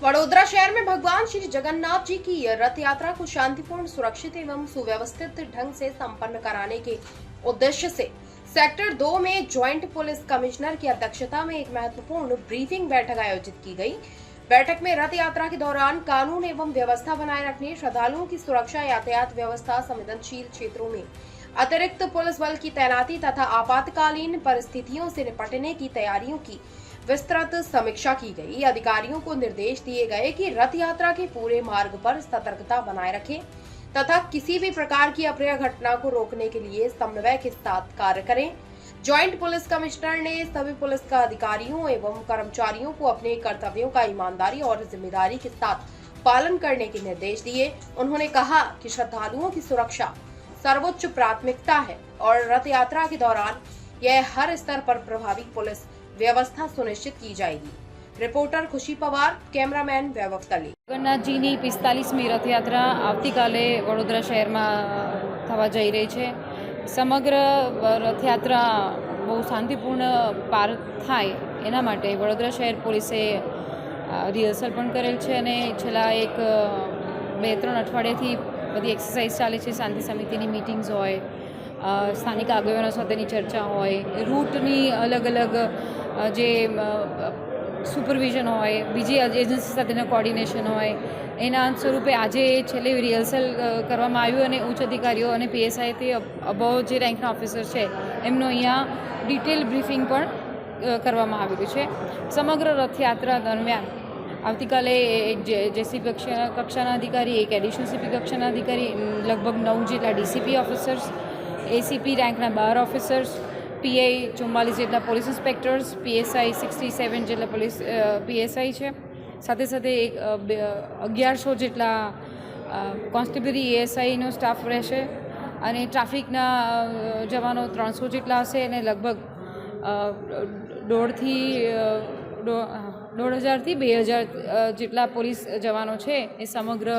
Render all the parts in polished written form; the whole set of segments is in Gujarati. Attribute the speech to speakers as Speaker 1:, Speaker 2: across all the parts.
Speaker 1: वडोदरा शहर में भगवान श्री जगन्नाथ जी की रथ यात्रा को शांतिपूर्ण, सुरक्षित एवं सुव्यवस्थित ढंग से संपन्न कराने के उद्देश्य से सेक्टर 2 में ज्वाइंट पुलिस कमिश्नर की अध्यक्षता में एक महत्वपूर्ण ब्रीफिंग बैठक आयोजित की गई। बैठक में रथ यात्रा के दौरान कानून एवं व्यवस्था बनाए रखने, श्रद्धालुओं की सुरक्षा, यातायात व्यवस्था, संवेदनशील क्षेत्रों में अतिरिक्त पुलिस बल की तैनाती तथा आपातकालीन परिस्थितियों से निपटने की तैयारियों की विस्तृत समीक्षा की गई। अधिकारियों को निर्देश दिए गए कि रथ यात्रा के पूरे मार्ग पर सतर्कता बनाए रखें तथा किसी भी प्रकार की अप्रिय घटना को रोकने के लिए समन्वय के साथ कार्य करें। ज्वाइंट पुलिस कमिश्नर ने सभी पुलिस का अधिकारियों एवं कर्मचारियों को अपने कर्तव्यों का ईमानदारी और जिम्मेदारी के साथ पालन करने के निर्देश दिए। उन्होंने कहा कि श्रद्धालुओं की सुरक्षा सर्वोच्च प्राथमिकता है और रथ यात्रा के दौरान यह हर स्तर पर प्रभावी पुलिस व्यवस्था सुनिश्चित की जाएगी। रिपोर्टर खुशी पवार, कैमरामैन वैभव तले।
Speaker 2: જગન્નાથજીની 45મી રથયાત્રા આવતીકાલે વડોદરા શહેરમાં થવા જઈ રહી છે। સમગ્ર રથયાત્રા બહુ શાંતિપૂર્ણ પાર થાય એના માટે વડોદરા શહેર પોલીસે રિહર્સલ પણ કરેલ છે અને છેલ્લા 2-3 અઠવાડિયાથી બધી એક્સરસાઇઝ ચાલે છે। શાંતિ સમિતિની મિટિંગ્સ હોય, સ્થાનિક આગેવાનો સાથેની ચર્ચા હોય, રૂટની અલગ અલગ જે સુપરવિઝન હોય, બીજી એજન્સી સાથેનું કોર્ડિનેશન હોય, એના સ્વરૂપે આજે છેલ્લે રિહર્સલ કરવામાં આવ્યું અને ઉચ્ચ અધિકારીઓ અને પીએસઆઈ તે અબવ જે રેન્કના ઓફિસર છે એમનું અહીંયા ડિટેલ બ્રીફિંગ પણ કરવામાં આવેલું છે। સમગ્ર રથયાત્રા દરમિયાન આવતીકાલે એક જેસીપી કક્ષાના અધિકારી, એક એડિશનલ સીપી કક્ષાના અધિકારી, લગભગ 9 જેટલા ડીસીપી ઓફિસર્સ, એસીપી રેન્કના 12 ઓફિસર્સ, પીઆઈ 44 જેટલા પોલીસ ઇન્સ્પેક્ટર્સ, પીએસઆઈ 67 જેટલા પોલીસ પીએસઆઈ છે। સાથે સાથે 1100 જેટલા કોન્સ્ટેબલરી એએસઆઈનો સ્ટાફ રહેશે અને ટ્રાફિકના જવાનો 300 જેટલા હશે અને લગભગ 1,500થી 2,000 જેટલા પોલીસ જવાનો છે એ સમગ્ર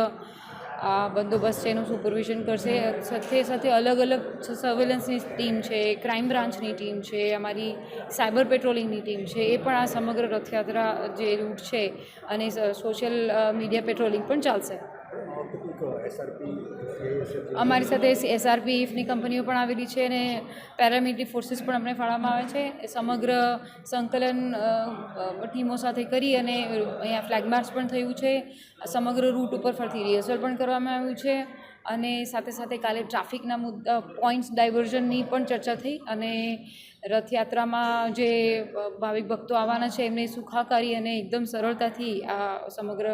Speaker 2: બંદોબસ્ત છે એનું સુપરવિઝન કરશે। સાથે સાથે અલગ અલગ સર્વેલન્સની ટીમ છે, ક્રાઇમ બ્રાન્ચની ટીમ છે, અમારી સાયબર પેટ્રોલિંગની ટીમ છે, એ પણ આ સમગ્ર રથયાત્રા જે રૂટ છે અને સોશિયલ મીડિયા પેટ્રોલિંગ પણ ચાલશે। અમારી સાથે એસઆરપીએફની કંપનીઓ પણ આવેલી છે અને પેરામિલિટરી ફોર્સીસ પણ અમને ફાળવવામાં આવે છે। એ સમગ્ર સંકલન ટીમો સાથે કરી અને અહીંયા ફ્લેગ માર્ચ પણ થયું છે। સમગ્ર રૂટ ઉપર ફરતી રિહર્સલ પણ કરવામાં આવ્યું છે અને સાથે સાથે કાલે ટ્રાફિકના મુદ્દા પોઈન્ટ્સ ડાયવર્ઝનની પણ ચર્ચા થઈ અને રથયાત્રામાં જે ભાવિક ભક્તો આવવાના છે એમને સુખાકારી અને એકદમ સરળતાથી આ સમગ્ર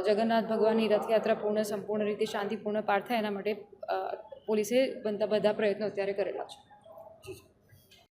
Speaker 2: જગન્નાથ ભગવાનની રથયાત્રા સંપૂર્ણ રીતે શાંતિપૂર્ણ પાર થાય એના માટે પોલીસે બનતા બધા પ્રયત્નો અત્યારે કરેલા છે।